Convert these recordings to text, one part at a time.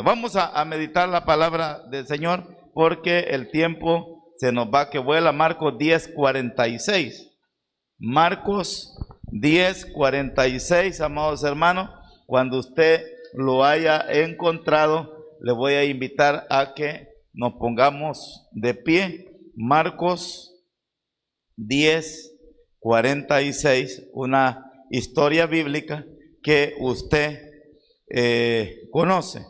Vamos a meditar la palabra del Señor porque el tiempo se nos va que vuela. Marcos 10:46. Marcos 10:46, amados hermanos. Cuando usted lo haya encontrado, le voy a invitar a que nos pongamos de pie. Marcos 10:46, una historia bíblica que usted conoce.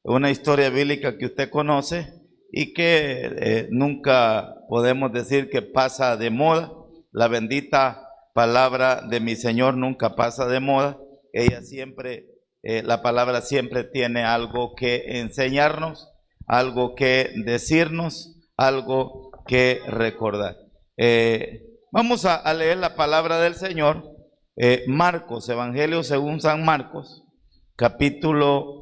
Una historia bíblica que usted conoce y que nunca podemos decir que pasa de moda. La bendita palabra de mi Señor nunca pasa de moda. Ella siempre, la palabra siempre tiene algo que enseñarnos, algo que decirnos, algo que recordar. Vamos a leer la palabra del Señor. Marcos, Evangelio según San Marcos, capítulo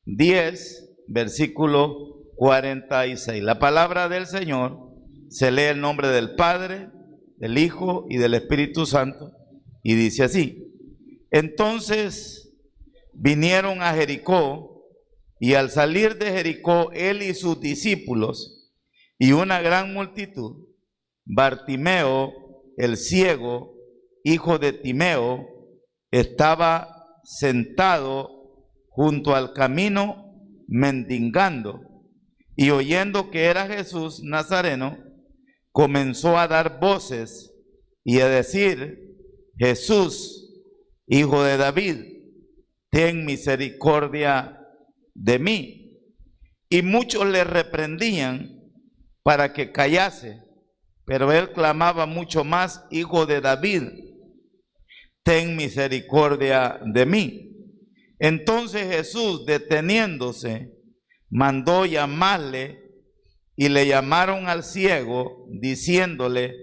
10, versículo 46. La palabra del Señor se lee en nombre del Padre, del Hijo y del Espíritu Santo, y dice así: entonces vinieron a Jericó, y al salir de Jericó, él y sus discípulos, y una gran multitud, Bartimeo, el ciego, hijo de Timeo, estaba sentado junto al camino mendigando, y oyendo que era Jesús Nazareno, comenzó a dar voces y a decir: Jesús, hijo de David, ten misericordia de mí. Y muchos le reprendían para que callase, pero él clamaba mucho más: Hijo de David, ten misericordia de mí. Entonces Jesús, deteniéndose, mandó llamarle, y le llamaron al ciego, diciéndole: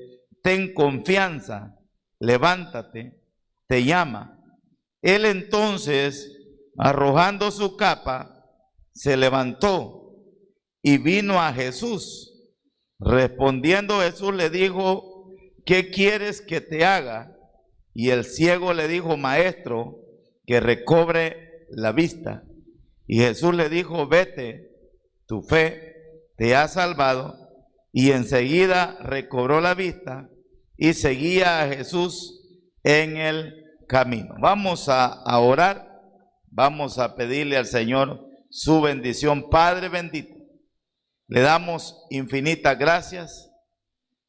ten confianza, levántate, te llama. Él entonces, arrojando su capa, se levantó y vino a Jesús. Respondiendo Jesús le dijo: ¿qué quieres que te haga? Y el ciego le dijo: Maestro, que recobre la vista. Y Jesús le dijo: vete, tu fe te ha salvado. Y enseguida recobró la vista y seguía a Jesús en el camino. Vamos a orar, vamos a pedirle al Señor su bendición. Padre bendito, le damos infinitas gracias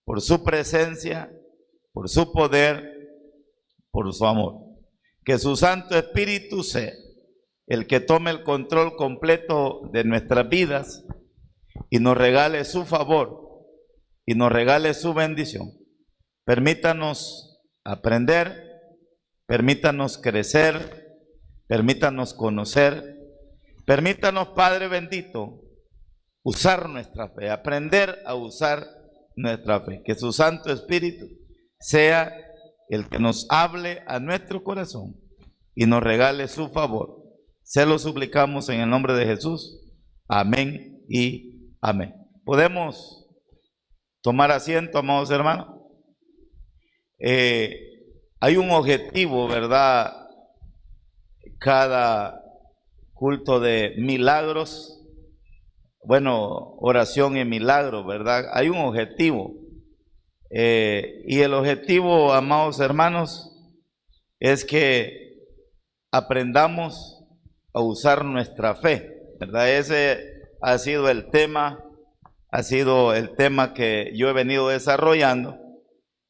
por su presencia, por su poder, por su amor. Que su Santo Espíritu sea el que tome el control completo de nuestras vidas y nos regale su favor y nos regale su bendición. Permítanos aprender, permítanos crecer, permítanos conocer, permítanos, Padre bendito, usar nuestra fe, aprender a usar nuestra fe. Que su Santo Espíritu sea el que nos hable a nuestro corazón y nos regale su favor. Se lo suplicamos en el nombre de Jesús. Amén y amén. ¿Podemos tomar asiento, amados hermanos? Hay un objetivo, ¿verdad? Cada culto de milagros, bueno, oración y milagros, ¿verdad? Hay un objetivo. Y el objetivo, amados hermanos, es que aprendamos a usar nuestra fe, ¿verdad? Ese ha sido el tema que yo he venido desarrollando,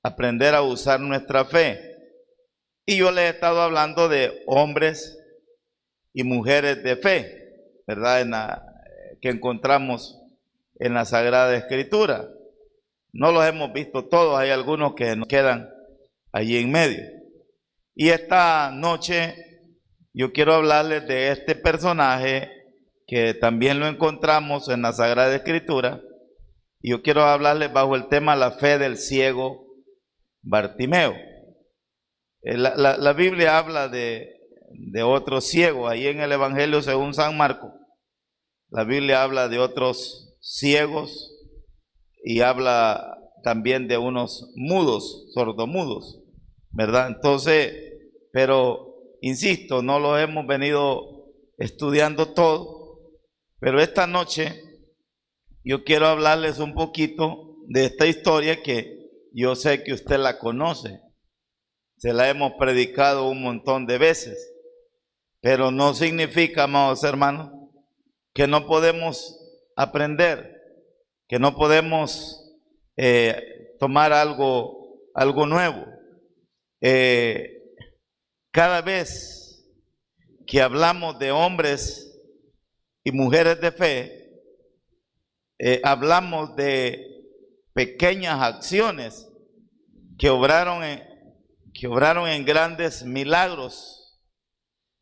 aprender a usar nuestra fe. Y yo le he estado hablando de hombres y mujeres de fe, ¿verdad? Que encontramos en la Sagrada Escritura. No los hemos visto todos, hay algunos que nos quedan allí en medio. Y esta noche yo quiero hablarles de este personaje que también lo encontramos en la Sagrada Escritura. Y yo quiero hablarles bajo el tema la fe del ciego Bartimeo. La Biblia habla de otro ciego, ahí en el Evangelio según San Marcos. La Biblia habla de otros ciegos y habla también de unos mudos, sordomudos, ¿verdad? Entonces, pero insisto, no lo hemos venido estudiando todo, Pero esta noche yo quiero hablarles un poquito de esta historia que yo sé que usted la conoce. Se la hemos predicado un montón de veces. Pero no significa, amados hermanos, que no podemos aprender, que no podemos tomar algo nuevo. Cada vez que hablamos de hombres y mujeres de fe, hablamos de pequeñas acciones que obraron en grandes milagros,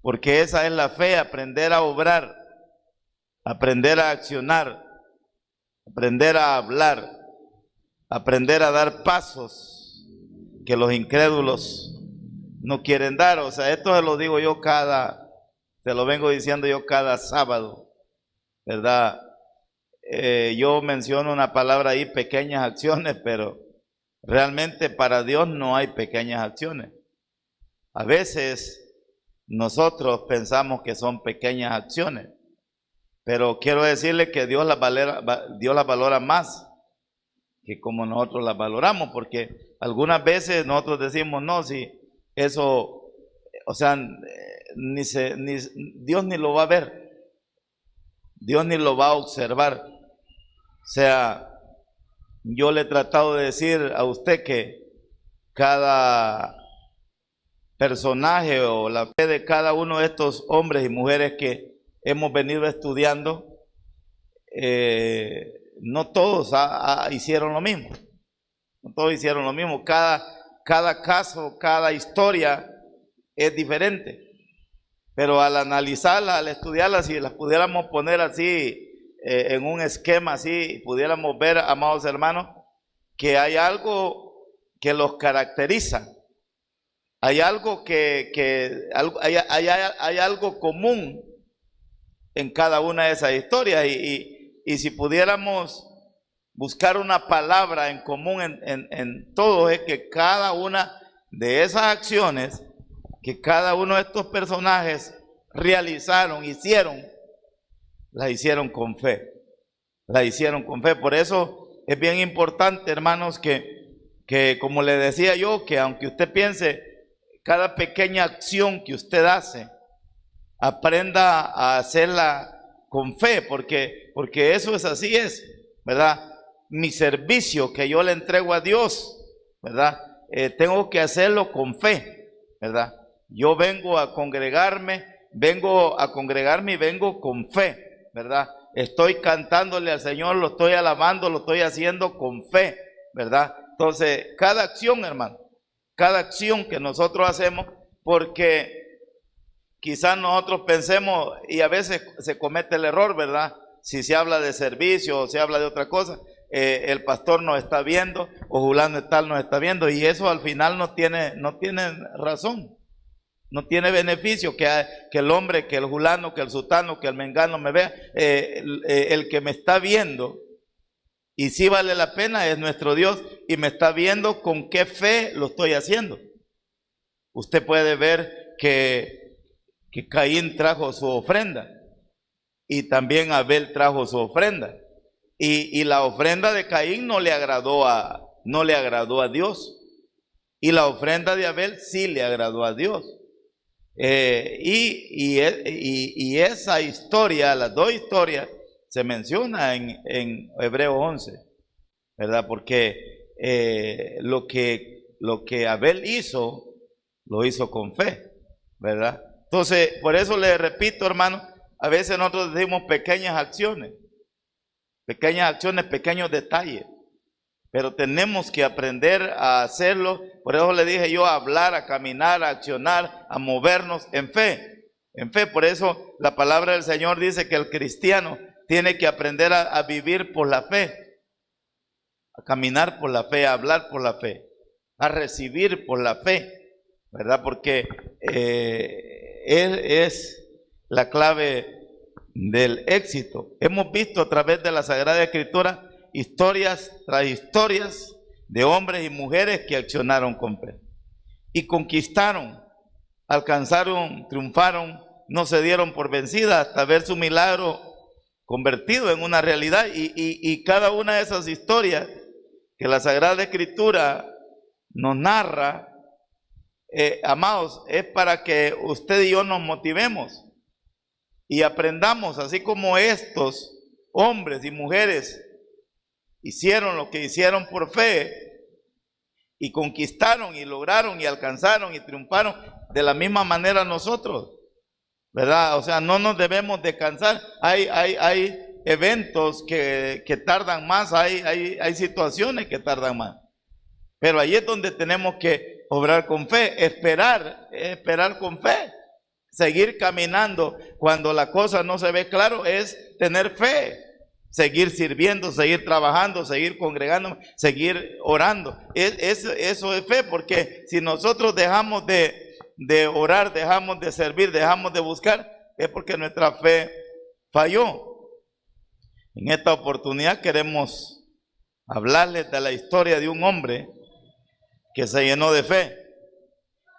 porque esa es la fe, aprender a obrar, aprender a accionar, aprender a hablar, aprender a dar pasos que los incrédulos no quieren dar. O sea, esto se lo digo yo te lo vengo diciendo yo cada sábado, ¿verdad? Yo menciono una palabra ahí, pequeñas acciones, pero realmente para Dios no hay pequeñas acciones. A veces nosotros pensamos que son pequeñas acciones, pero quiero decirle que Dios las valora más que como nosotros las valoramos, porque algunas veces nosotros decimos, no, si eso, o sea, Dios ni lo va a ver, Dios ni lo va a observar. O sea, yo le he tratado de decir a usted que cada personaje o la fe de cada uno de estos hombres y mujeres que hemos venido estudiando, no todos hicieron lo mismo. No todos hicieron lo mismo. Cada caso, cada historia es diferente. Pero al analizarla, al estudiarla, si las pudiéramos poner así, en un esquema así, pudiéramos ver, amados hermanos, que hay algo que los caracteriza. Hay algo hay algo común en cada una de esas historias. Y si pudiéramos buscar una palabra en común en todo, es que cada una de esas acciones que cada uno de estos personajes realizaron, las hicieron con fe. Las hicieron con fe. Por eso es bien importante, hermanos, que como le decía yo, que aunque usted piense, cada pequeña acción que usted hace, aprenda a hacerla con fe, porque eso así es, ¿verdad? Mi servicio que yo le entrego a Dios, ¿verdad? Tengo que hacerlo con fe, ¿verdad? Yo vengo a congregarme y vengo con fe, ¿verdad? Estoy cantándole al Señor, lo estoy alabando, lo estoy haciendo con fe, ¿verdad? Entonces, cada acción, hermano, cada acción que nosotros hacemos, porque quizás nosotros pensemos, y a veces se comete el error, ¿verdad? Si se habla de servicio o se habla de otra cosa, el pastor nos está viendo o fulano tal nos está viendo, y eso al final no tiene razón. No tiene beneficio que el hombre, que el fulano, que el sutano, que el mengano me vea. El que me está viendo, y sí vale la pena, es nuestro Dios, y me está viendo con qué fe lo estoy haciendo. Usted puede ver que Caín trajo su ofrenda, y también Abel trajo su ofrenda. Y la ofrenda de Caín no le agradó a Dios, y la ofrenda de Abel sí le agradó a Dios. Y esa historia, las dos historias, se menciona en Hebreos 11, ¿verdad? Porque lo que Abel hizo, lo hizo con fe, ¿verdad? Entonces, por eso le repito, hermano, a veces nosotros decimos pequeñas acciones, pequeños detalles, pero tenemos que aprender a hacerlo. Por eso le dije yo, a hablar, a caminar, a accionar, a movernos en fe. Por eso la palabra del Señor dice que el cristiano tiene que aprender a vivir por la fe, a caminar por la fe, a hablar por la fe, a recibir por la fe, ¿verdad? Porque Él es la clave del éxito. Hemos visto a través de la Sagrada Escritura historias tras historias de hombres y mujeres que accionaron con fe y conquistaron, alcanzaron, triunfaron, no se dieron por vencidas hasta ver su milagro convertido en una realidad. Y cada una de esas historias que la Sagrada Escritura nos narra, amados, es para que usted y yo nos motivemos y aprendamos, así como estos hombres y mujeres hicieron lo que hicieron por fe y conquistaron y lograron y alcanzaron y triunfaron, de la misma manera nosotros, ¿verdad? O sea, no nos debemos de cansar. Hay eventos que tardan más, hay situaciones que tardan más, pero ahí es donde tenemos que obrar con fe, esperar con fe, seguir caminando cuando la cosa no se ve claro, es tener fe, seguir sirviendo, seguir trabajando, seguir congregando, seguir orando. Eso es fe, porque si nosotros dejamos de orar, dejamos de servir, dejamos de buscar, es porque nuestra fe falló. En esta oportunidad queremos hablarles de la historia de un hombre que se llenó de fe,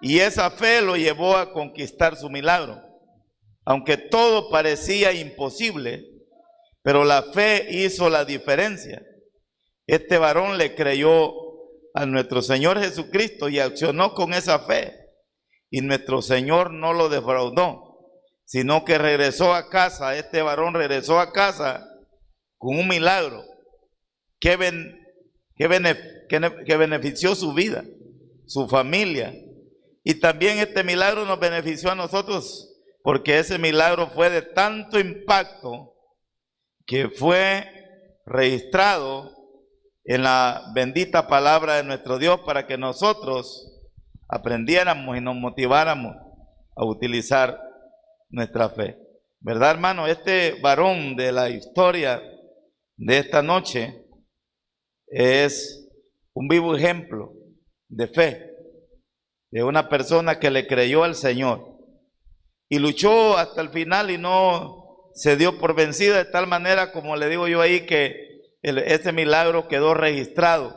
y esa fe lo llevó a conquistar su milagro. Aunque todo parecía imposible, pero la fe hizo la diferencia. Este varón le creyó a nuestro Señor Jesucristo y accionó con esa fe, y nuestro Señor no lo defraudó, sino que regresó a casa. Este varón regresó a casa con un milagro que benefició su vida, su familia, y también este milagro nos benefició a nosotros, porque ese milagro fue de tanto impacto que fue registrado en la bendita palabra de nuestro Dios, para que nosotros aprendiéramos y nos motiváramos a utilizar nuestra fe. ¿Verdad, hermano? Este varón de la historia de esta noche es un vivo ejemplo de fe, de una persona que le creyó al Señor y luchó hasta el final y no se dio por vencida, de tal manera, como le digo yo ahí, que ese milagro quedó registrado,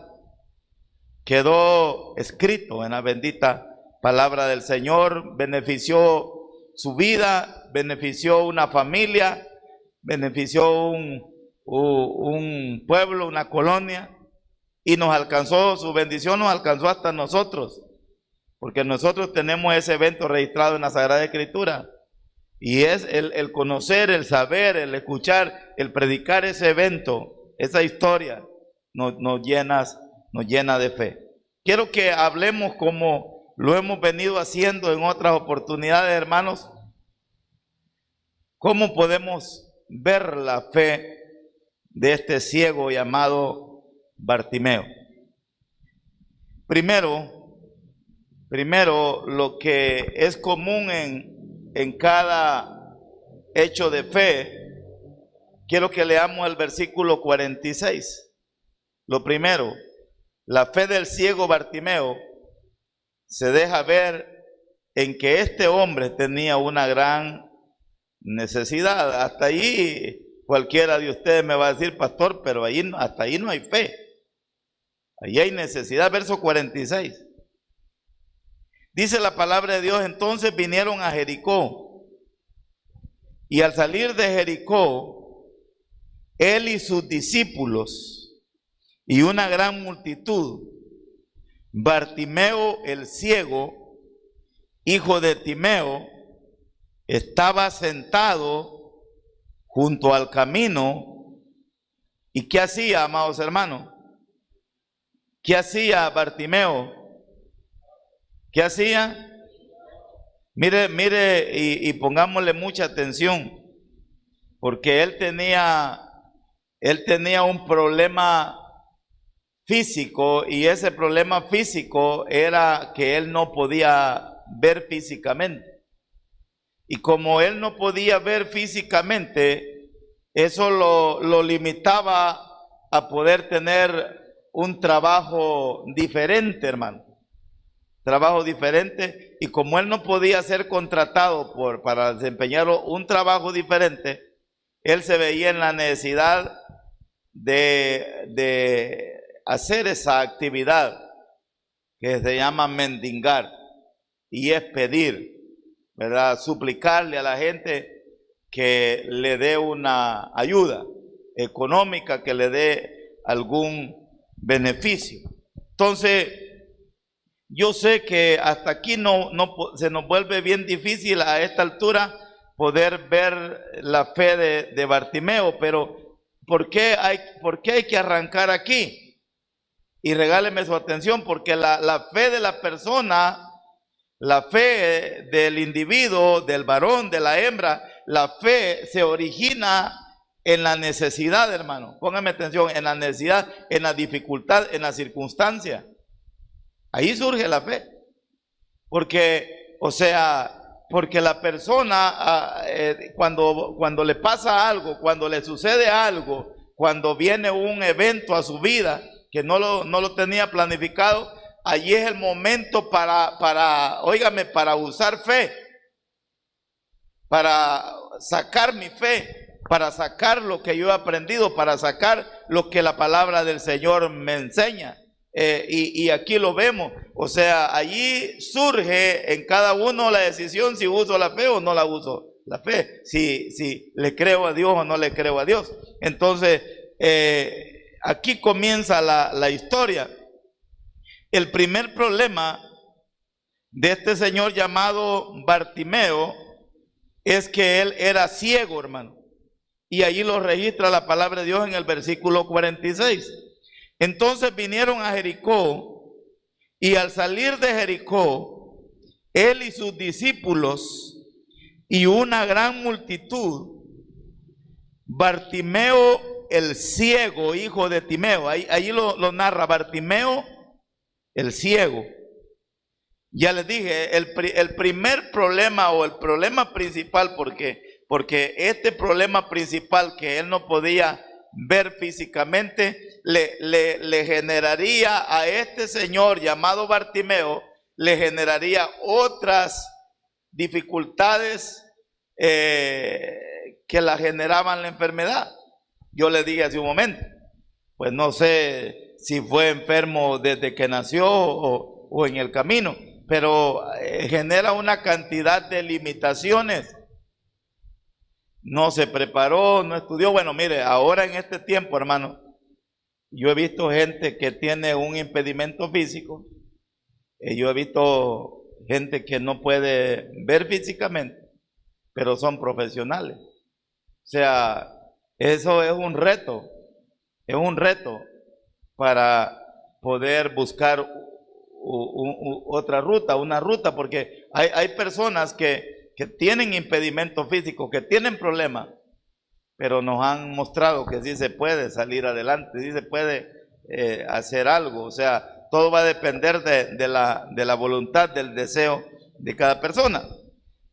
quedó escrito en la bendita palabra del Señor. Benefició su vida, benefició una familia, benefició un pueblo, una colonia, y nos alcanzó, su bendición nos alcanzó hasta nosotros, porque nosotros tenemos ese evento registrado en la Sagrada Escritura, y es el conocer, el saber, el escuchar, el predicar ese evento, esa historia, nos llena de fe. Quiero que hablemos como lo hemos venido haciendo en otras oportunidades, hermanos, cómo podemos ver la fe de este ciego llamado Bartimeo. Primero, lo que es común en cada hecho de fe, quiero que leamos el versículo 46. Lo primero, la fe del ciego Bartimeo se deja ver en que este hombre tenía una gran necesidad. Hasta ahí cualquiera de ustedes me va a decir, pastor, pero hasta ahí no hay fe. Ahí hay necesidad. Verso 46. Dice la palabra de Dios: entonces vinieron a Jericó, y al salir de Jericó, él y sus discípulos y una gran multitud, Bartimeo el ciego, hijo de Timeo, estaba sentado junto al camino. ¿Y qué hacía, amados hermanos? ¿Qué hacía Bartimeo? ¿Qué hacía? Mire y pongámosle mucha atención, porque él tenía un problema físico, y ese problema físico era que él no podía ver físicamente. Y como él no podía ver físicamente, eso lo limitaba a poder tener un trabajo diferente, hermano. Trabajo diferente, y como él no podía ser contratado para desempeñar un trabajo diferente, él se veía en la necesidad de hacer esa actividad que se llama mendigar, y es pedir, ¿verdad? Suplicarle a la gente que le dé una ayuda económica, que le dé algún beneficio. Entonces, yo sé que hasta aquí se nos vuelve bien difícil a esta altura poder ver la fe de Bartimeo, pero ¿por qué hay que arrancar aquí? Y regáleme su atención, porque la fe de la persona, la fe del individuo, del varón, de la hembra, la fe se origina en la necesidad, hermano. Póngame atención, en la necesidad, en la dificultad, en la circunstancia. Ahí surge la fe. Porque, o sea, porque la persona cuando le pasa algo, cuando le sucede algo, cuando viene un evento a su vida que no lo tenía planificado, allí es el momento óigame, para usar fe, para sacar mi fe, para sacar lo que yo he aprendido, para sacar lo que la palabra del Señor me enseña. Y aquí lo vemos, o sea, allí surge en cada uno la decisión si uso la fe o no la uso la fe, si le creo a Dios o no le creo a Dios. Entonces, aquí comienza la historia. El primer problema de este señor llamado Bartimeo es que él era ciego, hermano, y allí lo registra la palabra de Dios en el versículo 46. Entonces vinieron a Jericó, y al salir de Jericó, él y sus discípulos y una gran multitud, Bartimeo el ciego, hijo de Timeo, ahí lo narra Bartimeo el ciego. Ya les dije, el primer problema o el problema principal, porque este problema principal que él no podía ver físicamente, le generaría a este señor llamado Bartimeo, le generaría otras dificultades que la generaban la enfermedad. Yo le dije hace un momento, pues no sé si fue enfermo desde que nació o en el camino, pero genera una cantidad de limitaciones. No se preparó, no estudió. Bueno, mire, ahora en este tiempo, hermano, yo he visto gente que tiene un impedimento físico. Yo he visto gente que no puede ver físicamente, pero son profesionales. O sea, eso es un reto para poder buscar otra ruta, una ruta, porque hay personas que tienen impedimento físico, que tienen problemas, pero nos han mostrado que sí se puede salir adelante, sí se puede hacer algo. O sea, todo va a depender de la voluntad, del deseo de cada persona.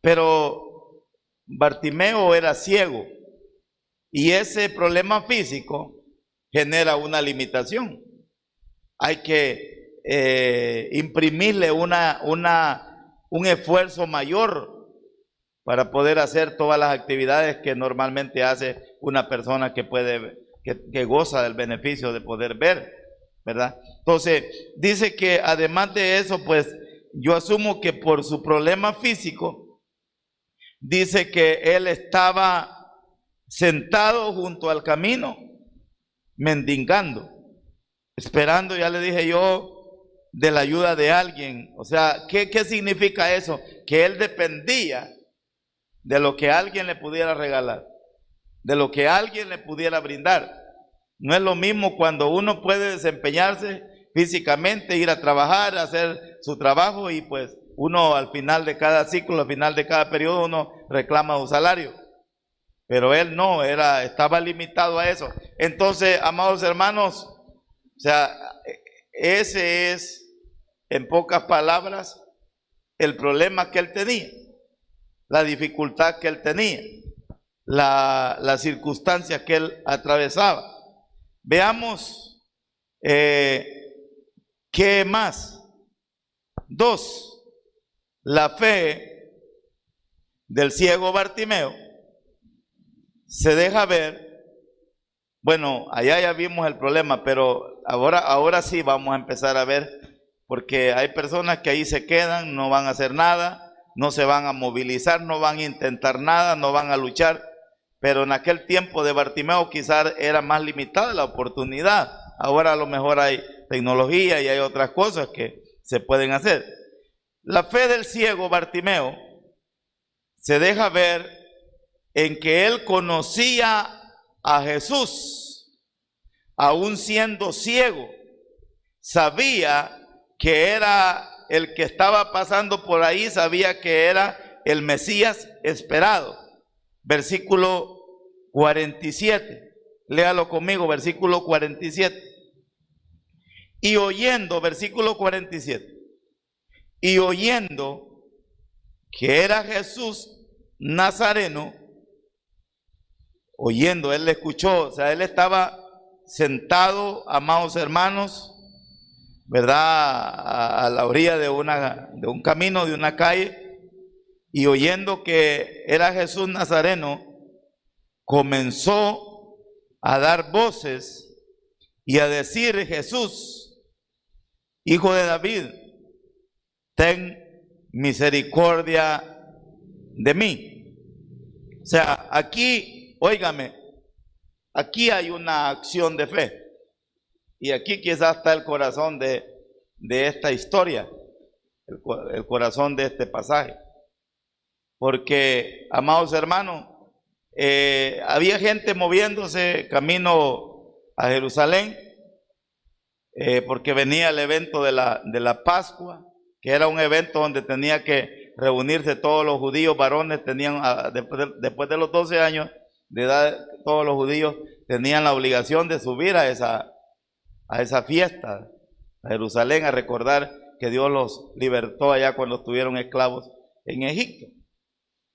Pero Bartimeo era ciego, y ese problema físico genera una limitación. Hay que imprimirle un esfuerzo mayor para poder hacer todas las actividades que normalmente hace una persona que goza del beneficio de poder ver, ¿verdad? Entonces, dice que además de eso, pues yo asumo que por su problema físico, dice que él estaba sentado junto al camino, mendigando, esperando, ya le dije yo, de la ayuda de alguien. O sea, ¿qué significa eso? Que él dependía de lo que alguien le pudiera regalar, de lo que alguien le pudiera brindar. No es lo mismo cuando uno puede desempeñarse físicamente, ir a trabajar, hacer su trabajo, y pues uno al final de cada ciclo, al final de cada periodo, uno reclama un salario. Pero él no, estaba limitado a eso. Entonces, amados hermanos, o sea, ese es, en pocas palabras, el problema que él tenía, la dificultad que él tenía, la circunstancia que él atravesaba. Veamos qué más. 2, la fe del ciego Bartimeo se deja ver. Bueno, allá ya vimos el problema, pero ahora sí vamos a empezar a ver, porque hay personas que ahí se quedan, no van a hacer nada, no se van a movilizar, no van a intentar nada, no van a luchar pero en aquel tiempo de Bartimeo quizás era más limitada la oportunidad. Ahora a lo mejor hay tecnología y hay otras cosas que se pueden hacer. La fe del ciego Bartimeo se deja ver en que él conocía a Jesús, aún siendo ciego. Sabía que era el que estaba pasando por ahí, sabía que era el Mesías esperado. Versículo 47, léalo conmigo, versículo 47. Y oyendo, versículo 47, y oyendo que era Jesús Nazareno, oyendo, él le escuchó, o sea, él estaba sentado, amados hermanos, ¿verdad? A la orilla de un camino, de una calle, y oyendo que era Jesús Nazareno, comenzó a dar voces y a decir: Jesús, Hijo de David, ten misericordia de mí. O sea, aquí, óigame, aquí hay una acción de fe. Y aquí quizás está el corazón de esta historia, el corazón de este pasaje. Porque, amados hermanos, había gente moviéndose camino a Jerusalén, porque venía el evento de la Pascua, que era un evento donde tenía que reunirse todos los judíos varones, después de los 12 años de edad, todos los judíos tenían la obligación de subir a esa fiesta a Jerusalén, a recordar que Dios los libertó allá cuando estuvieron esclavos en Egipto.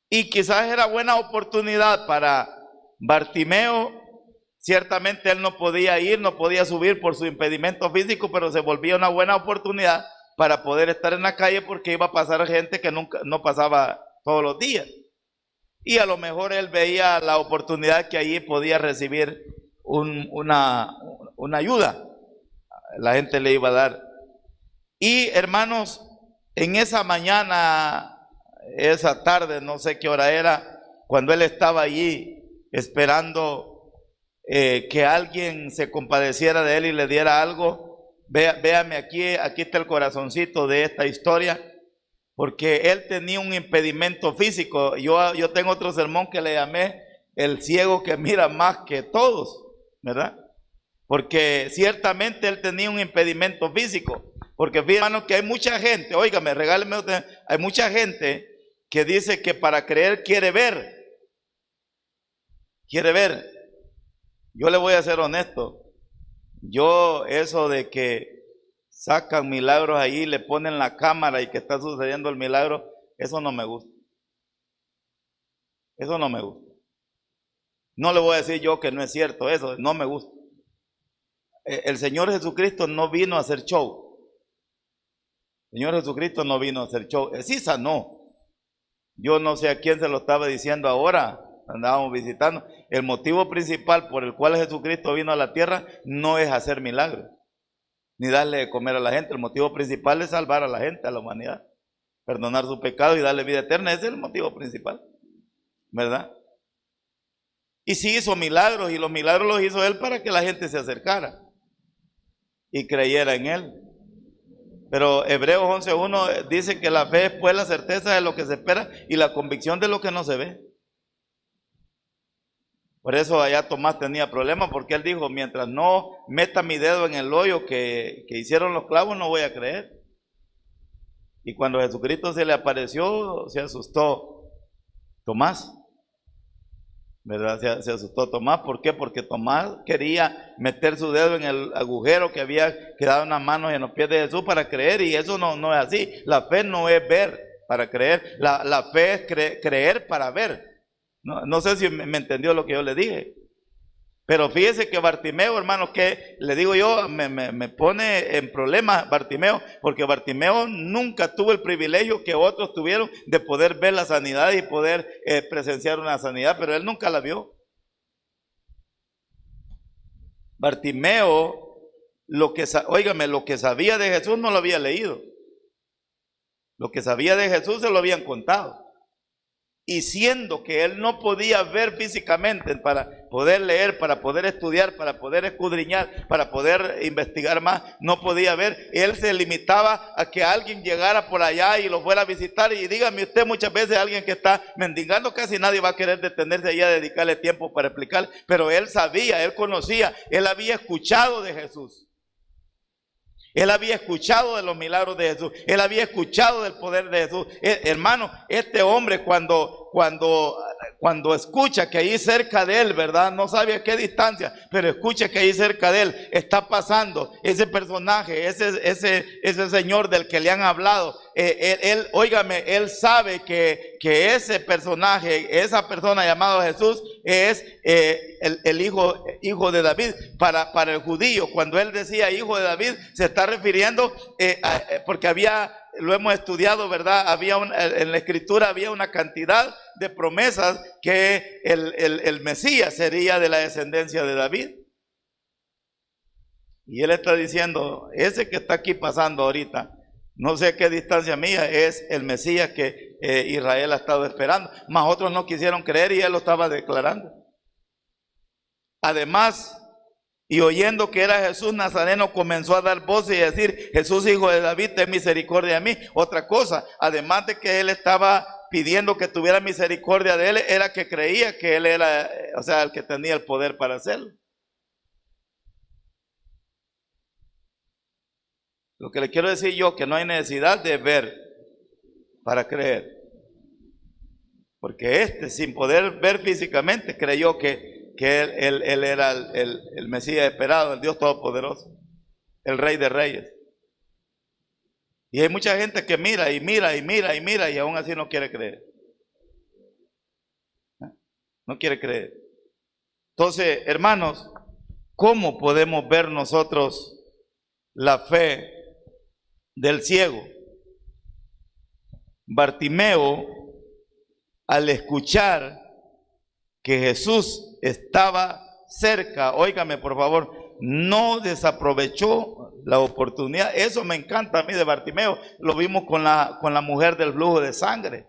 Y quizás era buena oportunidad para Bartimeo. Ciertamente él no podía ir, no podía subir por su impedimento físico, pero se volvía una buena oportunidad para poder estar en la calle, porque iba a pasar gente que no pasaba todos los días. Y a lo mejor él veía la oportunidad que allí podía recibir una ayuda. La gente le iba a dar. Y hermanos, en esa mañana, esa tarde, no sé qué hora era, cuando él estaba allí esperando que alguien se compadeciera de él y le diera algo, véame aquí está el corazoncito de esta historia, porque él tenía un impedimento físico. Yo tengo otro sermón que le llamé el ciego que mira más que todos, ¿verdad? Porque ciertamente él tenía un impedimento físico. Porque fíjense, hermanos, que hay mucha gente, óigame, regáleme usted, hay mucha gente que dice que para creer quiere ver. Quiere ver. Yo le voy a ser honesto. Yo, eso de que sacan milagros ahí, le ponen la cámara y que está sucediendo el milagro, eso no me gusta. Eso no me gusta. No le voy a decir yo que no es cierto eso, no me gusta. El Señor Jesucristo no vino a hacer show. El Señor Jesucristo no vino a hacer show. Sí sanó. Yo no sé a quién se lo estaba diciendo ahora, andábamos visitando. El motivo principal por el cual Jesucristo vino a la tierra no es hacer milagros, ni darle de comer a la gente. El motivo principal es salvar a la gente, a la humanidad, perdonar su pecado y darle vida eterna. Ese es el motivo principal, ¿verdad? Y sí hizo milagros, y los milagros los hizo él para que la gente se acercara y creyera en él. Pero Hebreos 11:1 dice que la fe es pues la certeza de lo que se espera y la convicción de lo que no se ve. Por eso allá Tomás tenía problemas, porque él dijo: mientras no meta mi dedo en el hoyo que hicieron los clavos, no voy a creer. Y cuando Jesucristo se le apareció, se asustó Tomás, ¿verdad? Se asustó Tomás. ¿Por qué? Porque Tomás quería meter su dedo en el agujero que había quedado en las manos y en los pies de Jesús para creer, y eso no es así. La fe no es ver para creer, la fe es creer para ver. No sé si me entendió lo que yo le dije. Pero fíjese que Bartimeo, hermano, que le digo yo, me pone en problemas Bartimeo, porque Bartimeo nunca tuvo el privilegio que otros tuvieron de poder ver la sanidad y poder presenciar una sanidad, pero él nunca la vio. Bartimeo, óigame, lo que sabía de Jesús no lo había leído. Lo que sabía de Jesús se lo habían contado. y siendo que él no podía ver físicamente para poder leer, para poder estudiar, para poder escudriñar, para poder investigar más, no podía ver, él se limitaba a que alguien llegara por allá y lo fuera a visitar. Y dígame usted, muchas veces alguien que está mendigando, casi nadie va a querer detenerse allá a dedicarle tiempo para explicar, pero él sabía, él conocía, él había escuchado de Jesús. Él había escuchado de los milagros de Jesús. Él había escuchado del poder de Jesús. Hermano, este hombre cuando escucha que ahí cerca de él, ¿verdad? No sabe a qué distancia, pero escucha que ahí cerca de él está pasando ese personaje, ese señor del que le han hablado. Óigame, él sabe que ese personaje, esa persona llamada Jesús es el hijo de David. Para el judío, cuando él decía hijo de David, se está refiriendo porque lo hemos estudiado, ¿verdad? En la escritura había una cantidad de promesas que el Mesías sería de la descendencia de David. Y él está diciendo, ese que está aquí pasando ahorita, no sé a qué distancia mía, es el Mesías que Israel ha estado esperando. Mas otros no quisieron creer y él lo estaba declarando. Además, y oyendo que era Jesús Nazareno, comenzó a dar voces y a decir, Jesús, hijo de David, ten misericordia de mí. Otra cosa, además de que él estaba pidiendo que tuviera misericordia de él, era que creía que él era, o sea, el que tenía el poder para hacerlo. Lo que le quiero decir yo, que no hay necesidad de ver para creer. Porque sin poder ver físicamente, creyó que él era el Mesías esperado, el Dios Todopoderoso, el Rey de Reyes. Y hay mucha gente que mira y mira y mira y mira y aún así no quiere creer. No quiere creer. Entonces, hermanos, ¿cómo podemos ver nosotros la fe del ciego? Bartimeo, al escuchar que Jesús estaba cerca, óigame por favor, no desaprovechó la oportunidad. Eso me encanta a mí de Bartimeo. Lo vimos con la mujer del flujo de sangre.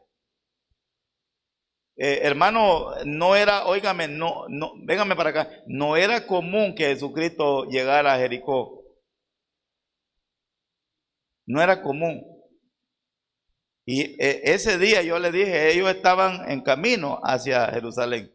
Hermano, no era, óigame, véngame para acá, no era común que Jesucristo llegara a Jericó. No era común. Y ese día yo le dije, ellos estaban en camino hacia Jerusalén.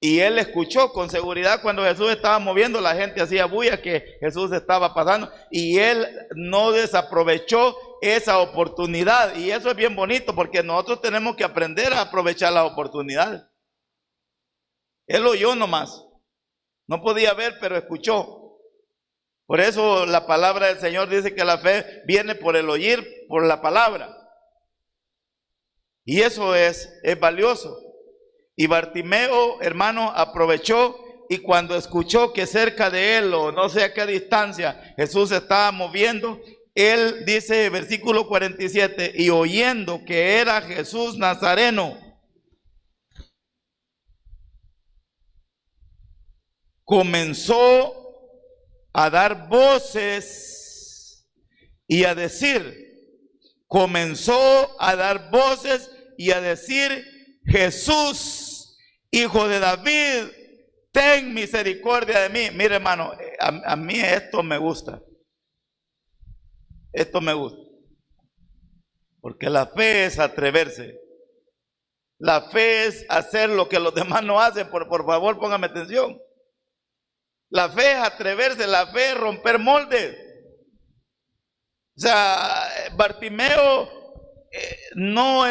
Y él escuchó con seguridad cuando Jesús estaba moviendo, la gente hacía bulla que Jesús estaba pasando. Y él no desaprovechó esa oportunidad. Y eso es bien bonito porque nosotros tenemos que aprender a aprovechar las oportunidades. Él oyó nomás. No podía ver, pero escuchó. Por eso la palabra del Señor dice que la fe viene por el oír, por la palabra. Y eso es valioso. Y Bartimeo, hermano, aprovechó y cuando escuchó que cerca de él, o no sé a qué distancia, Jesús se estaba moviendo, él dice, versículo 47, y oyendo que era Jesús Nazareno, comenzó a dar voces y a decir, Jesús, hijo de David, ten misericordia de mí. Mire, hermano, a mí esto me gusta. Esto me gusta. Porque la fe es atreverse. La fe es hacer lo que los demás no hacen. Por favor, póngame atención. La fe es atreverse, la fe es romper moldes. O sea, Bartimeo no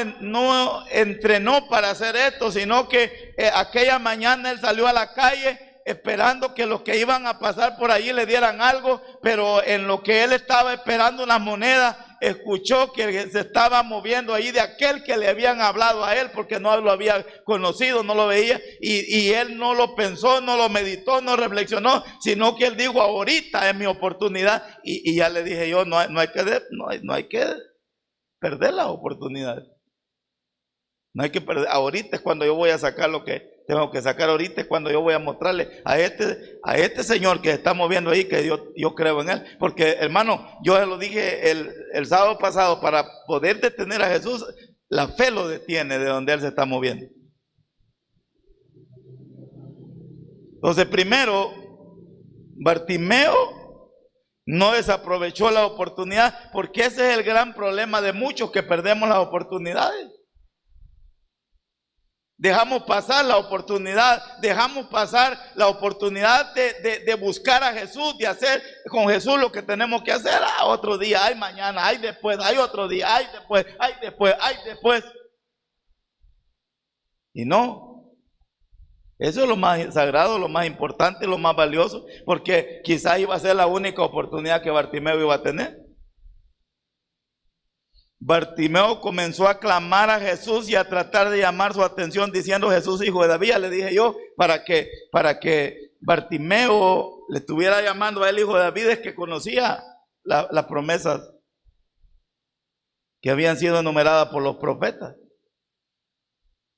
entrenó para hacer esto, sino que aquella mañana él salió a la calle esperando que los que iban a pasar por allí le dieran algo, pero en lo que él estaba esperando unas monedas, escuchó que se estaba moviendo ahí de aquel que le habían hablado a él, porque no lo había conocido, no lo veía, y él no lo pensó, no lo meditó, no reflexionó, sino que él dijo, ahorita es mi oportunidad, y ya le dije yo, no hay que perder la oportunidad. No hay que perder. Ahorita es cuando yo voy a sacar lo que tengo que sacar. Ahorita es cuando yo voy a mostrarle a este señor que está moviendo ahí que yo creo en él. Porque, hermano, yo lo dije el sábado pasado, para poder detener a Jesús, la fe lo detiene de donde él se está moviendo. Entonces, primero, Bartimeo no desaprovechó la oportunidad, porque ese es el gran problema de muchos, que perdemos las oportunidades. Dejamos pasar la oportunidad, dejamos pasar la oportunidad de buscar a Jesús, de hacer con Jesús lo que tenemos que hacer. Otro día, hay mañana, hay después, hay otro día, hay después, hay después, hay después. Y no, eso es lo más sagrado, lo más importante, lo más valioso, porque quizás iba a ser la única oportunidad que Bartimeo iba a tener. Bartimeo comenzó a clamar a Jesús y a tratar de llamar su atención, diciendo: Jesús, hijo de David. Ya le dije yo, para que Bartimeo le estuviera llamando a él hijo de David, es que conocía las promesas que habían sido enumeradas por los profetas.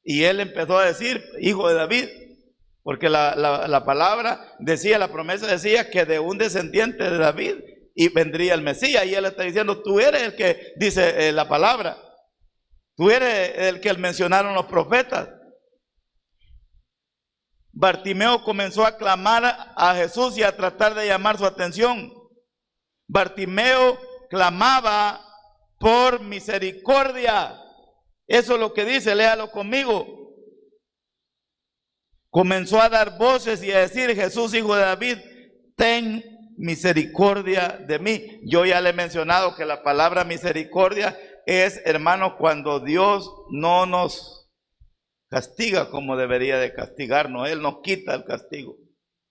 Y él empezó a decir: hijo de David, porque la palabra decía, la promesa decía que de un descendiente de David y vendría el Mesías. Y él está diciendo: tú eres el que dice la palabra, tú eres el que mencionaron los profetas. Bartimeo comenzó a clamar a Jesús y a tratar de llamar su atención. Bartimeo clamaba por misericordia. Eso es lo que dice, léalo conmigo. Comenzó a dar voces y a decir: Jesús, hijo de David, ten misericordia de mí. Yo ya le he mencionado que la palabra misericordia es, hermanos, cuando Dios no nos castiga como debería de castigarnos. Él nos quita el castigo.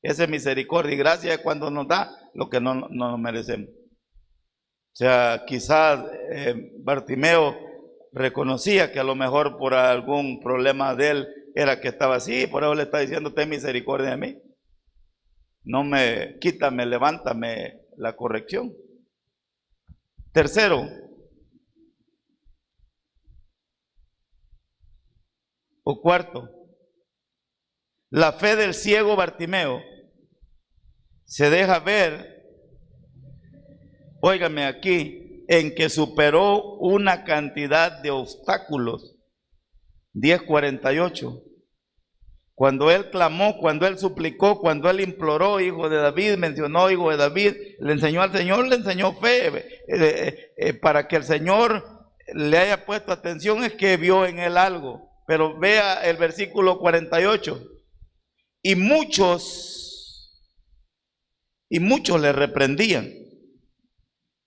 Esa es misericordia, y gracia es cuando nos da lo que no nos merecemos. O sea, quizás Bartimeo reconocía que a lo mejor por algún problema de él era que estaba así, por eso le está diciendo: ten misericordia de mí. No me quítame, levántame la corrección. Tercero, o cuarto, la fe del ciego Bartimeo se deja ver, óigame aquí, en que superó una cantidad de obstáculos. 10:48. Cuando él clamó, cuando él suplicó, cuando él imploró, hijo de David, mencionó hijo de David, le enseñó al Señor, le enseñó fe. Para que el Señor le haya puesto atención es que vio en él algo. Pero vea el versículo 48. Y muchos le reprendían.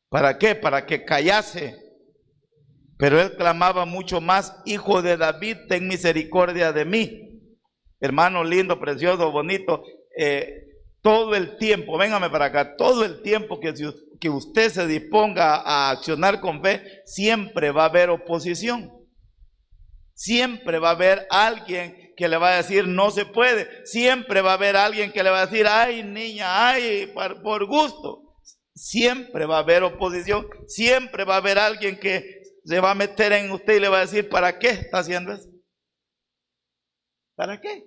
¿Para qué? Para que callase. Pero él clamaba mucho más: hijo de David, ten misericordia de mí. Hermano lindo, precioso, bonito, todo el tiempo, véngame para acá, todo el tiempo que usted se disponga a accionar con fe, siempre va a haber oposición. Siempre va a haber alguien que le va a decir: no se puede. Siempre va a haber alguien que le va a decir: ay niña, ay, por gusto. Siempre va a haber oposición. Siempre va a haber alguien que se va a meter en usted y le va a decir: ¿para qué está haciendo eso? ¿Para qué?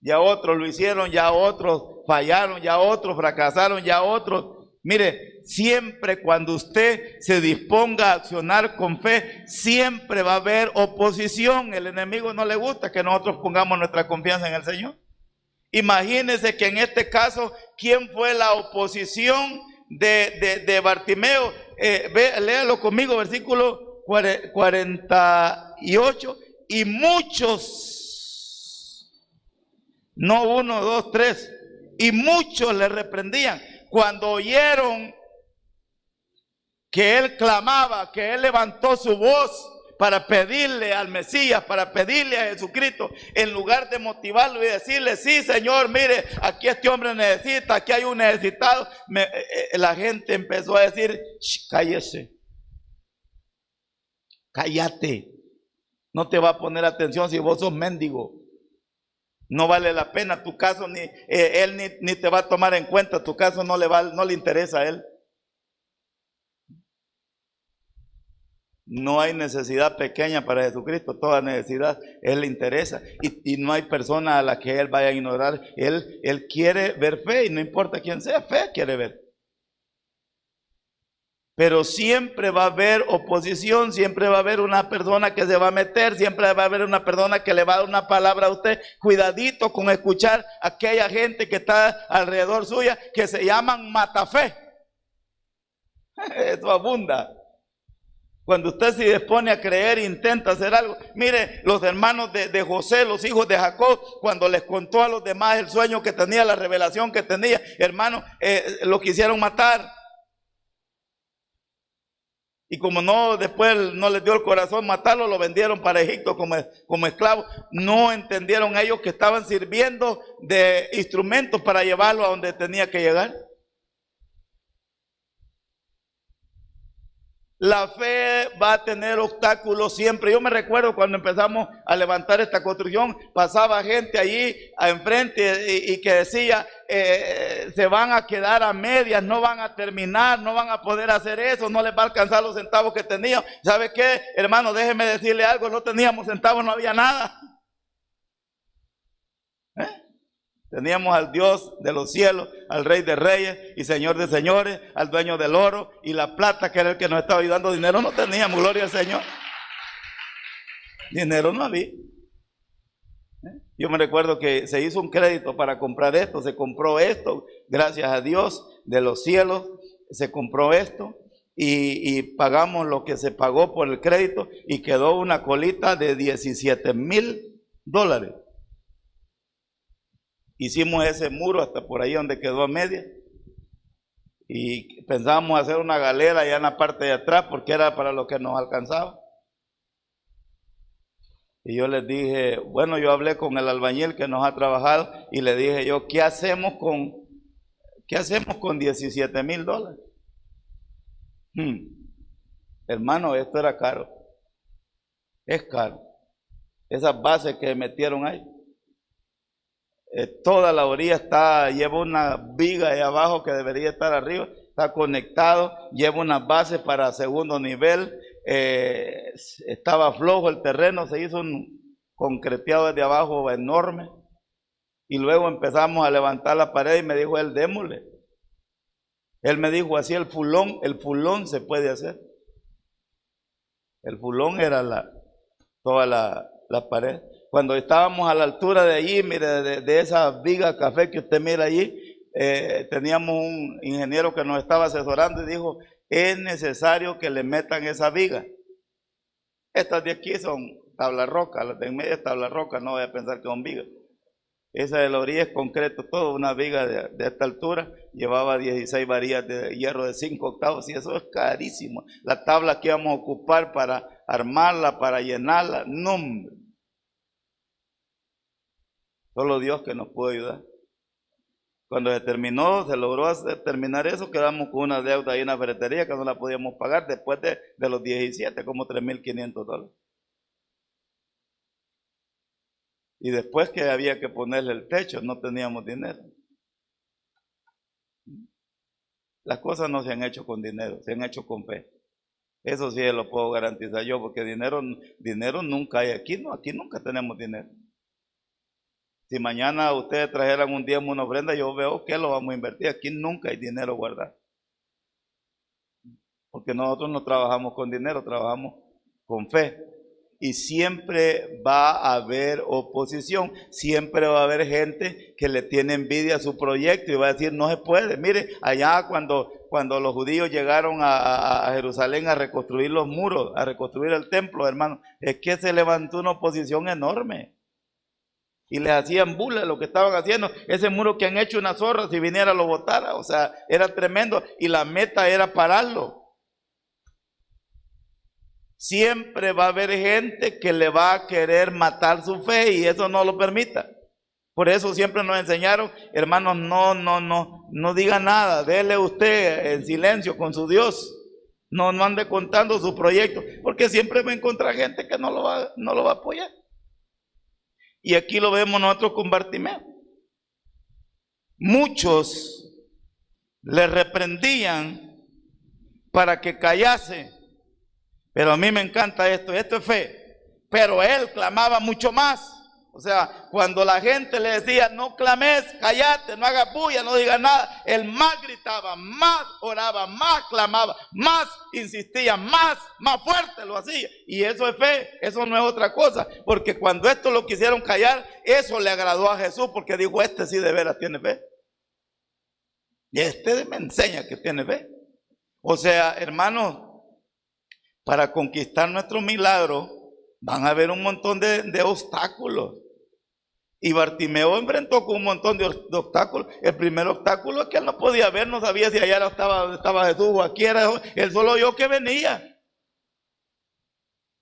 Ya otros lo hicieron, ya otros fallaron, ya otros fracasaron, ya otros. Mire, siempre cuando usted se disponga a accionar con fe, siempre va a haber oposición. El enemigo no le gusta que nosotros pongamos nuestra confianza en el Señor. Imagínense que en este caso, ¿quién fue la oposición de Bartimeo? Léalo conmigo, versículo 48. Y muchos, no 1, 2, 3, y muchos le reprendían. Cuando oyeron que él clamaba, que él levantó su voz para pedirle al Mesías, para pedirle a Jesucristo, en lugar de motivarlo y decirle: sí, Señor, mire, aquí este hombre necesita, aquí hay un necesitado, la gente empezó a decir: cállese, cállate, no te va a poner atención si vos sos mendigo. No vale la pena tu caso, él ni te va a tomar en cuenta, tu caso no le interesa a él. No hay necesidad pequeña para Jesucristo, toda necesidad Él le interesa, y no hay persona a la que Él vaya a ignorar. Él quiere ver fe, y no importa quién sea, fe quiere ver. Pero siempre va a haber oposición, siempre va a haber una persona que se va a meter, siempre va a haber una persona que le va a dar una palabra a usted. Cuidadito con escuchar a aquella gente que está alrededor suya, que se llaman matafé. Eso abunda. Cuando usted se dispone a creer, intenta hacer algo. Mire, los hermanos de José, los hijos de Jacob, cuando les contó a los demás el sueño que tenía, la revelación que tenía, hermano, lo quisieron matar. Y como no, después no les dio el corazón matarlo, lo vendieron para Egipto como esclavo. No entendieron ellos que estaban sirviendo de instrumentos para llevarlo a donde tenía que llegar. La fe va a tener obstáculos siempre. Yo me recuerdo cuando empezamos a levantar esta construcción, pasaba gente allí enfrente y que decía, se van a quedar a medias, no van a terminar, no van a poder hacer eso, no les va a alcanzar los centavos que tenían. ¿Sabe qué, hermano? Déjeme decirle algo, no teníamos centavos, no había nada. Teníamos al Dios de los cielos, al Rey de Reyes y Señor de Señores, al dueño del oro y la plata, que era el que nos estaba ayudando. Dinero no teníamos, gloria al Señor. Dinero no había. Yo me recuerdo que se hizo un crédito para comprar esto, se compró esto, gracias a Dios de los cielos, se compró esto y pagamos lo que se pagó por el crédito y quedó una colita de $17,000. Hicimos ese muro hasta por ahí donde quedó a media y pensábamos hacer una galera allá en la parte de atrás porque era para lo que nos alcanzaba. Y yo les dije, bueno, yo hablé con el albañil que nos ha trabajado y le dije yo, ¿qué hacemos con $17,000? Hermano, esto era caro. Es caro. Esas bases que metieron ahí. Toda la orilla lleva una viga ahí abajo que debería estar arriba, está conectado, lleva unas bases para segundo nivel, estaba flojo el terreno, se hizo un concreteado desde abajo enorme, y luego empezamos a levantar la pared y me dijo él, démosle. Él me dijo así, el fulón se puede hacer. El fulón era toda la pared. Cuando estábamos a la altura de allí, mire, de esa viga café que usted mira allí, teníamos un ingeniero que nos estaba asesorando y dijo, es necesario que le metan esa viga. Estas de aquí son tabla roca, las de en medio es tabla roca, no voy a pensar que son vigas. Esa de la orilla es concreto, todo una viga de esta altura, llevaba 16 varillas de hierro de 5 octavos y eso es carísimo. La tabla que íbamos a ocupar para armarla, para llenarla, no. Solo Dios que nos puede ayudar. Cuando se logró terminar eso, quedamos con una deuda ahí en la ferretería que no la podíamos pagar después de los 17, como $3,500. Y después que había que ponerle el techo, no teníamos dinero. Las cosas no se han hecho con dinero, se han hecho con fe. Eso sí lo puedo garantizar yo, porque dinero nunca hay aquí, no, aquí nunca tenemos dinero. Si mañana ustedes trajeran un diezmo, una ofrenda, yo veo que lo vamos a invertir. Aquí nunca hay dinero guardado. Porque nosotros no trabajamos con dinero, trabajamos con fe. Y siempre va a haber oposición. Siempre va a haber gente que le tiene envidia a su proyecto y va a decir, no se puede. Mire, allá cuando los judíos llegaron a Jerusalén a reconstruir los muros, a reconstruir el templo, hermano, es que se levantó una oposición enorme. Y les hacían burla lo que estaban haciendo. Ese muro que han hecho una zorra, si viniera lo botara. O sea, era tremendo. Y la meta era pararlo. Siempre va a haber gente que le va a querer matar su fe y eso no lo permita. Por eso siempre nos enseñaron, hermanos, no diga nada. Dele usted en silencio con su Dios. No ande contando su proyecto. Porque siempre va a encontrar gente que no lo va a apoyar. Y aquí lo vemos nosotros con Bartimeo. Muchos le reprendían para que callase. Pero a mí me encanta esto es fe. Pero él clamaba mucho más. O sea, cuando la gente le decía, no clames, cállate, no hagas bulla, no digas nada, él más gritaba, más oraba, más clamaba, más insistía, más fuerte lo hacía. Y eso es fe, eso no es otra cosa. Porque cuando esto lo quisieron callar, eso le agradó a Jesús, porque dijo, este sí de veras tiene fe. Y este me enseña que tiene fe. O sea, hermanos, para conquistar nuestro milagro, van a haber un montón de obstáculos. Y Bartimeo enfrentó con un montón de obstáculos. El primer obstáculo es que él no podía ver, no sabía si allá estaba Jesús o aquí era Jesús. Él solo oyó que venía.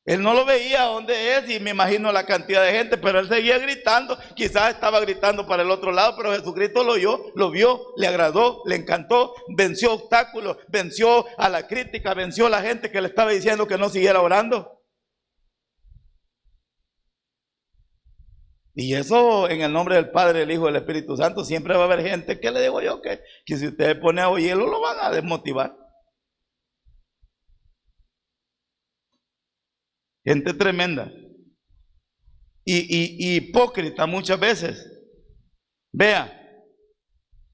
Él no lo veía dónde es, y me imagino la cantidad de gente, pero él seguía gritando. Quizás estaba gritando para el otro lado, pero Jesucristo lo oyó, lo vio, le agradó, le encantó, venció obstáculos, venció a la crítica, venció a la gente que le estaba diciendo que no siguiera orando. Y eso en el nombre del Padre, del Hijo y del Espíritu Santo. Siempre va a haber gente que le digo yo que si usted se pone a oírlo, lo van a desmotivar. Gente tremenda. Y hipócrita muchas veces. Vea,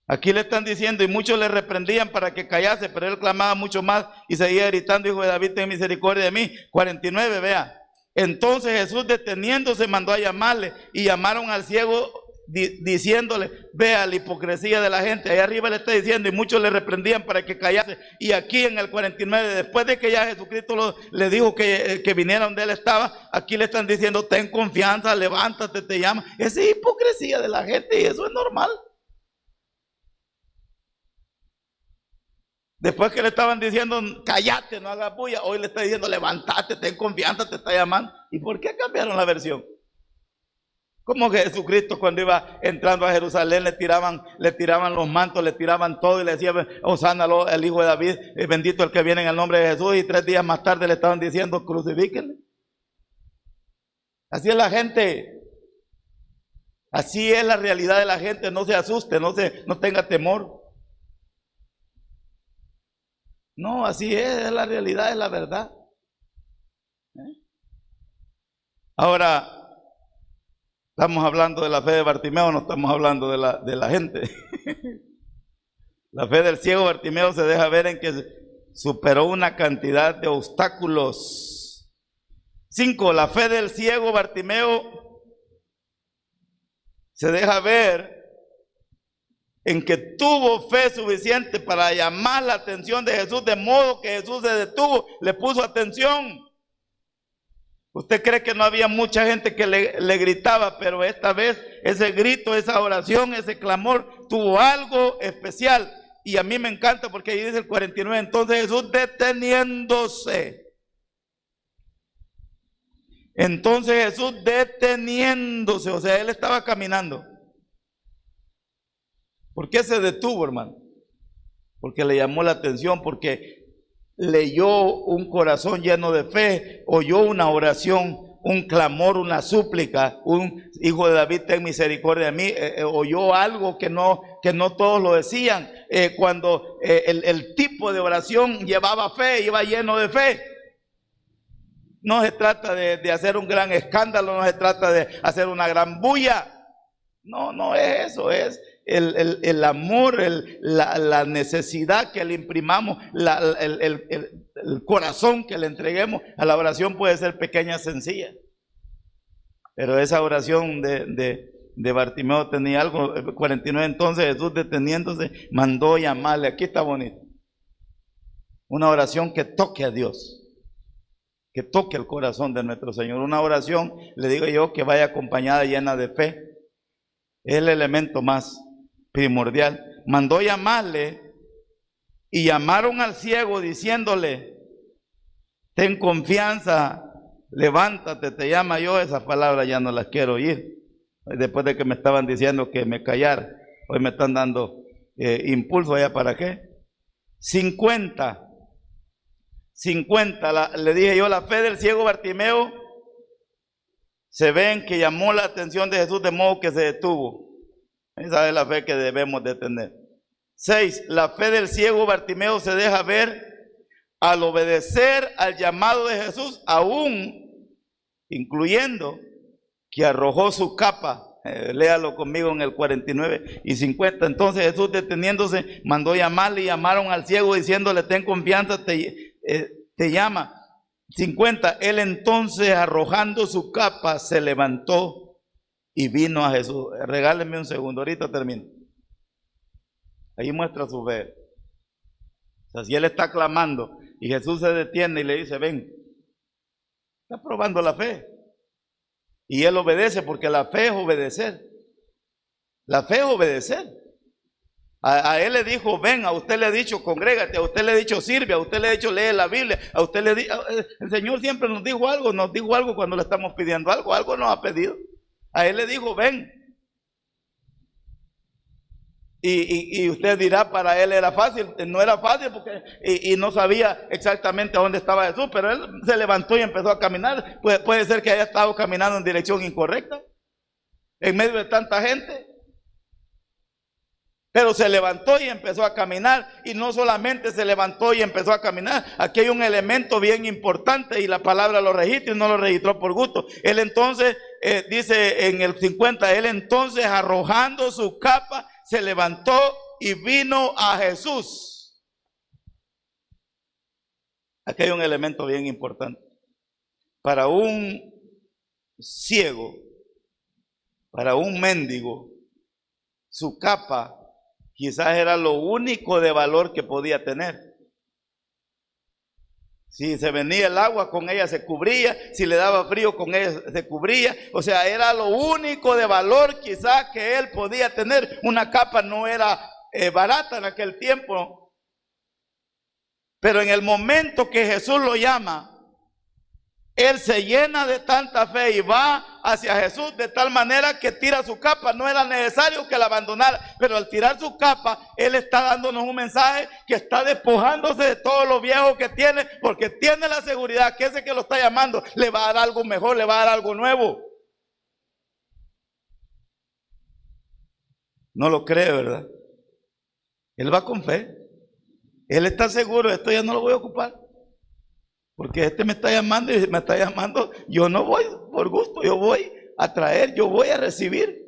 aquí le están diciendo, y muchos le reprendían para que callase, pero él clamaba mucho más y seguía gritando, Hijo de David, ten misericordia de mí. 49, vea. Entonces Jesús, deteniéndose, mandó a llamarle, y llamaron al ciego diciéndole, vea la hipocresía de la gente. Ahí arriba le está diciendo, y muchos le reprendían para que callase. Y aquí en el 49, después de que ya Jesucristo le dijo que viniera donde él estaba, aquí le están diciendo, ten confianza, levántate, te llama. Esa es hipocresía de la gente, y eso es normal. Después que le estaban diciendo, cállate, no hagas bulla, hoy le está diciendo, levántate, ten confianza, te está llamando. ¿Y por qué cambiaron la versión? Como que Jesucristo, cuando iba entrando a Jerusalén, le tiraban los mantos, le tiraban todo y le decían, Hosana el Hijo de David, bendito el que viene en el nombre de Jesús, y 3 días más tarde le estaban diciendo, crucifíquenle. Así es la gente. Así es la realidad de la gente. No se asuste, no tenga temor. No, así es la realidad, es la verdad. Ahora, estamos hablando de la fe de Bartimeo, no estamos hablando de la gente. La fe del ciego Bartimeo se deja ver en que superó una cantidad de obstáculos. 5. La fe del ciego Bartimeo se deja ver en que tuvo fe suficiente para llamar la atención de Jesús, de modo que Jesús se detuvo, le puso atención. ¿Usted cree que no había mucha gente que le gritaba? Pero esta vez ese grito, esa oración, ese clamor tuvo algo especial. Y a mí me encanta porque ahí dice el 49, entonces Jesús deteniéndose. Entonces Jesús deteniéndose, o sea, él estaba caminando. ¿Por qué se detuvo, hermano? Porque le llamó la atención, porque leyó un corazón lleno de fe, oyó una oración, un clamor, una súplica, un Hijo de David, ten misericordia de mí, oyó algo que no todos lo decían, cuando el tipo de oración llevaba fe, iba lleno de fe. No se trata de hacer un gran escándalo, no se trata de hacer una gran bulla, no es eso, es el amor, la necesidad que le imprimamos, el corazón que le entreguemos a la oración. Puede ser pequeña, sencilla, pero esa oración de Bartimeo tenía algo. 49, entonces Jesús deteniéndose mandó llamarle. Aquí está bonito, una oración que toque a Dios, que toque el corazón de nuestro Señor. Una oración, le digo yo, que vaya acompañada, llena de fe. Es el elemento más primordial. Mandó llamarle, y llamaron al ciego diciéndole, ten confianza, levántate, te llama yo. Esas palabras ya no las quiero oír. Después de que me estaban diciendo que me callara, hoy me están dando impulso allá para qué. 50, le dije yo, la fe del ciego Bartimeo se ve en que llamó la atención de Jesús de modo que se detuvo. Esa es la fe que debemos de tener. 6. La fe del ciego Bartimeo se deja ver al obedecer al llamado de Jesús, aún incluyendo que arrojó su capa. Léalo conmigo en el 49 y 50. Entonces Jesús, deteniéndose, mandó llamarle, y llamaron al ciego diciéndole: ten confianza, te llama. 50. Él entonces, arrojando su capa, se levantó y vino a Jesús. Regálenme un segundo, ahorita termino. Ahí muestra su fe. O sea, si él está clamando y Jesús se detiene y le dice: ven, está probando la fe. Y él obedece, porque la fe es obedecer. La fe es obedecer. A él le dijo: ven. A usted le ha dicho: congrégate. A usted le ha dicho: sirve. A usted le ha dicho: lee la Biblia. A usted le el Señor siempre nos dijo algo. Nos dijo algo cuando le estamos pidiendo algo. Algo nos ha pedido. A él le dijo: ven. Y usted dirá: para él era fácil. No era fácil, porque y no sabía exactamente a dónde estaba Jesús, pero él se levantó y empezó a caminar. Puede ser que haya estado caminando en dirección incorrecta, en medio de tanta gente, pero se levantó y empezó a caminar. Y no solamente se levantó y empezó a caminar, aquí hay un elemento bien importante, y la palabra lo registra, y no lo registró por gusto. Él entonces, dice en el 50, él entonces, arrojando su capa, se levantó y vino a Jesús. Aquí hay un elemento bien importante. Para un ciego, para un mendigo, su capa quizás era lo único de valor que podía tener. Si se venía el agua, con ella se cubría. Si le daba frío, con ella se cubría. O sea, era lo único de valor quizás que él podía tener. Una capa no era barata en aquel tiempo. Pero en el momento que Jesús lo llama, él se llena de tanta fe y va hacia Jesús, de tal manera que tira su capa. No era necesario que la abandonara, pero al tirar su capa, él está dándonos un mensaje que está despojándose de todo lo viejo que tiene, porque tiene la seguridad que ese que lo está llamando le va a dar algo mejor, le va a dar algo nuevo. No lo cree, ¿verdad? Él va con fe. Él está seguro: esto ya no lo voy a ocupar, porque este me está llamando, y me está llamando. Yo no voy por gusto, yo voy a traer, yo voy a recibir,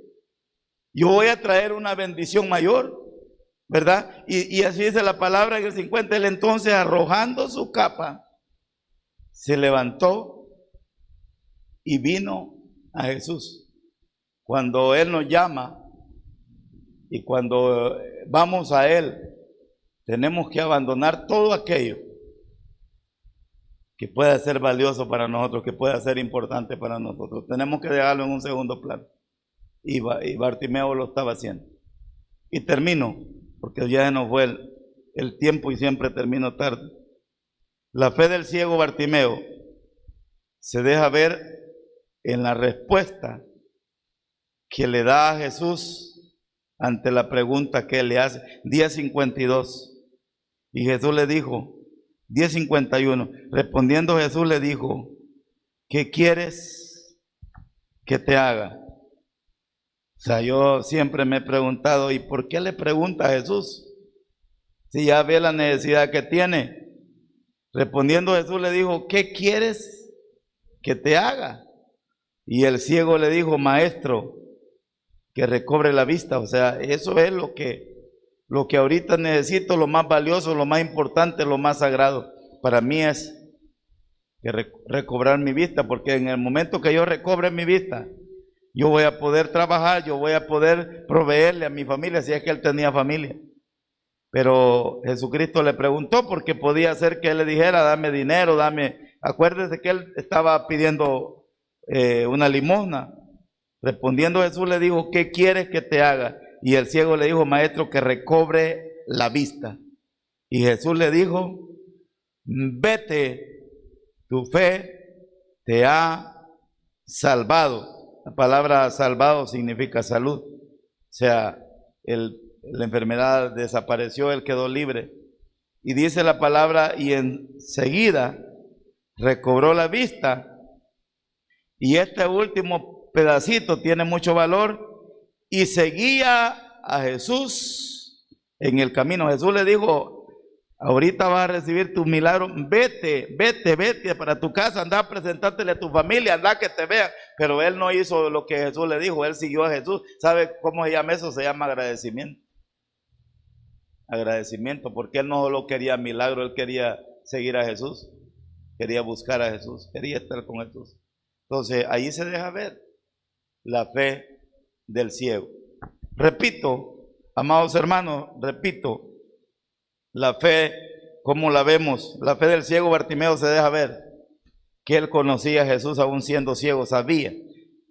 yo voy a traer una bendición mayor, ¿verdad? Y así dice la palabra en el 50. Él entonces, arrojando su capa, se levantó y vino a Jesús. Cuando Él nos llama y cuando vamos a Él, tenemos que abandonar todo aquello que pueda ser valioso para nosotros, que pueda ser importante para nosotros. Tenemos que dejarlo en un segundo plano. Y Bartimeo lo estaba haciendo. Y termino, porque ya nos fue el tiempo y siempre termino tarde. La fe del ciego Bartimeo se deja ver en la respuesta que le da a Jesús ante la pregunta que él le hace. 10:52. Y Jesús le dijo, 10:51, respondiendo Jesús le dijo: ¿qué quieres que te haga? O sea, yo siempre me he preguntado: ¿y por qué le pregunta a Jesús si ya ve la necesidad que tiene? Respondiendo Jesús le dijo: ¿qué quieres que te haga? Y el ciego le dijo: maestro, que recobre la vista. O sea, eso es lo que ahorita necesito, lo más valioso, lo más importante, lo más sagrado para mí es que recobrar mi vista, porque en el momento que yo recobre mi vista, yo voy a poder trabajar, yo voy a poder proveerle a mi familia, si es que él tenía familia. Pero Jesucristo le preguntó, porque podía ser que él le dijera: dame dinero, dame. Acuérdese que él estaba pidiendo una limosna. Respondiendo Jesús le dijo: ¿qué quieres que te haga? Y el ciego le dijo: maestro, que recobre la vista. Y Jesús le dijo: vete, tu fe te ha salvado. La palabra salvado significa salud. O sea, la enfermedad desapareció, él quedó libre. Y dice la palabra: y enseguida recobró la vista. Y este último pedacito tiene mucho valor. Y seguía a Jesús en el camino. Jesús le dijo: Ahorita vas a recibir tu milagro. Vete, vete, vete para tu casa, anda a presentártele a tu familia, anda a que te vean. Pero él no hizo lo que Jesús le dijo, él siguió a Jesús. ¿Sabe cómo se llama eso? Se llama agradecimiento. Agradecimiento, porque él no solo quería milagro, él quería seguir a Jesús, quería buscar a Jesús, quería estar con Jesús. Entonces, ahí se deja ver la fe del ciego. Repito, amados hermanos, repito, la fe, ¿cómo la vemos? La fe del ciego Bartimeo se deja ver que él conocía a Jesús aún siendo ciego, sabía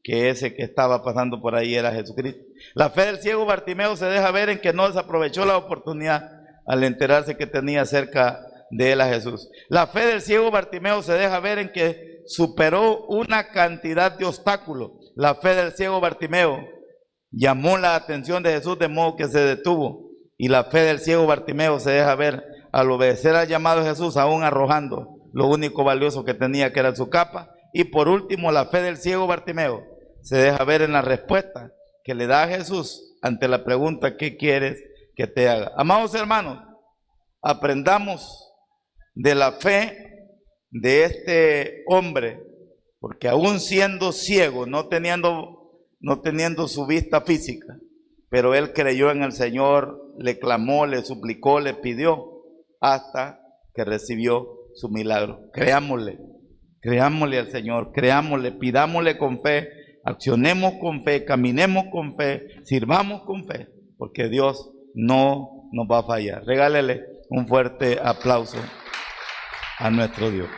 que ese que estaba pasando por ahí era Jesucristo. La fe del ciego Bartimeo se deja ver en que no desaprovechó la oportunidad al enterarse que tenía cerca de él a Jesús. La fe del ciego Bartimeo se deja ver en que superó una cantidad de obstáculos. La fe del ciego Bartimeo llamó la atención de Jesús de modo que se detuvo. Y la fe del ciego Bartimeo se deja ver al obedecer al llamado de Jesús, aún arrojando lo único valioso que tenía, que era su capa. Y por último, la fe del ciego Bartimeo se deja ver en la respuesta que le da a Jesús ante la pregunta: ¿qué quieres que te haga? Amados hermanos, aprendamos de la fe de este hombre, porque aún siendo ciego, no teniendo su vista física, pero él creyó en el Señor, le clamó, le suplicó, le pidió, hasta que recibió su milagro. Creámosle al Señor, creámosle, pidámosle con fe, accionemos con fe, caminemos con fe, sirvamos con fe, porque Dios no nos va a fallar. Regálele un fuerte aplauso a nuestro Dios.